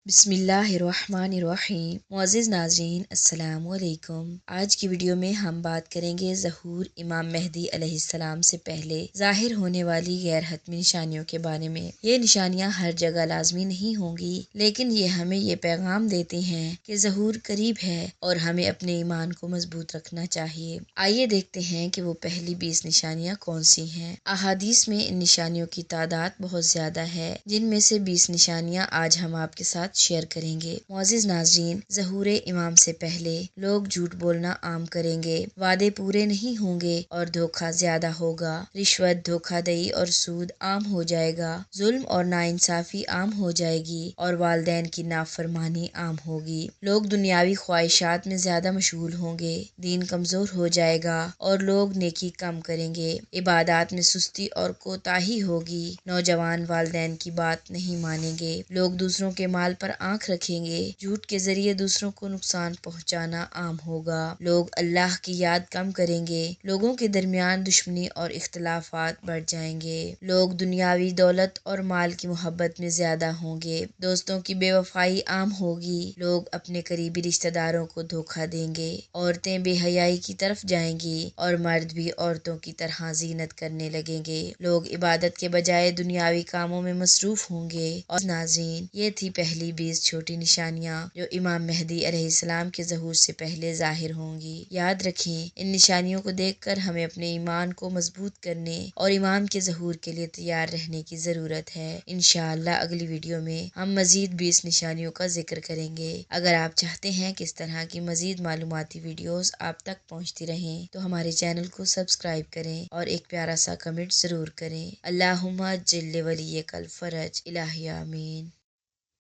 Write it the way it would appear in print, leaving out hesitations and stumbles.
बिस्मिल्लाहिर्रहमानिर्रहीम। मुअज़्ज़िज़ नाज़रीन, अस्सलाम वालेकुम। आज की वीडियो में हम बात करेंगे ज़हूर इमाम मेहदी अलैहिस्सलाम से पहले ज़ाहिर होने वाली गैर हतमी निशानियों के बारे में। ये निशानियाँ हर जगह लाजमी नहीं होंगी, लेकिन ये हमें ये पैगाम देती हैं कि ज़हूर करीब है और हमें अपने ईमान को मजबूत रखना चाहिए। आइए देखते हैं कि वो पहली 20 निशानियाँ कौन सी हैं। अहादीस में इन निशानियों की तादाद बहुत ज्यादा है, जिनमें से 20 निशानियाँ आज हम आपके साथ शेयर करेंगे। मुअज़्ज़िज़ नाज़रीन, ज़हूरे इमाम से पहले लोग झूठ बोलना आम करेंगे, वादे पूरे नहीं होंगे और धोखा ज्यादा होगा। रिश्वत, धोखाधड़ी और सूद आम हो जाएगा। जुल्म और नाइंसाफी आम हो जाएगी और वालिदैन की नाफरमानी आम होगी। लोग दुनियावी ख्वाहिशात में ज्यादा मशगूल होंगे। दीन कमजोर हो जाएगा और लोग नेकी कम करेंगे। इबादत में सुस्ती और कोताही होगी। नौजवान वालिदैन की बात नहीं मानेंगे। लोग दूसरों के माल पर आंख रखेंगे। झूठ के जरिए दूसरों को नुकसान पहुंचाना आम होगा। लोग अल्लाह की याद कम करेंगे। लोगों के दरमियान दुश्मनी और इख्तलाफात बढ़ जाएंगे। लोग दुनियावी दौलत और माल की मोहब्बत में ज्यादा होंगे। दोस्तों की बेवफाई आम होगी। लोग अपने करीबी रिश्तेदारों को धोखा देंगे। औरतें बेहयाई की तरफ जाएंगी और मर्द भी औरतों की तरह जीनत करने लगेंगे। लोग इबादत के बजाय दुनियावी कामों में मसरूफ होंगे। और नाज़रीन, ये थी पहली 20 छोटी निशानियाँ जो इमाम मेहदी अलैहिस्सलाम के ज़हूर से पहले ज़ाहिर होंगी। याद रखें, इन निशानियों को देखकर हमें अपने ईमान को मजबूत करने और इमाम के ज़हूर के लिए तैयार रहने की ज़रूरत है। इंशाअल्लाह अगली वीडियो में हम मज़ीद 20 निशानियों का जिक्र करेंगे। अगर आप चाहते हैं कि इस तरह की मज़ीद मालूमाती वीडियोस आप तक पहुँचती रहें तो हमारे चैनल को सब्सक्राइब करें और एक प्यारा सा कमेंट ज़रूर करें। अल्लाहुम्मा अज्जिल वलियकल फ़रज, इलाही आमीन।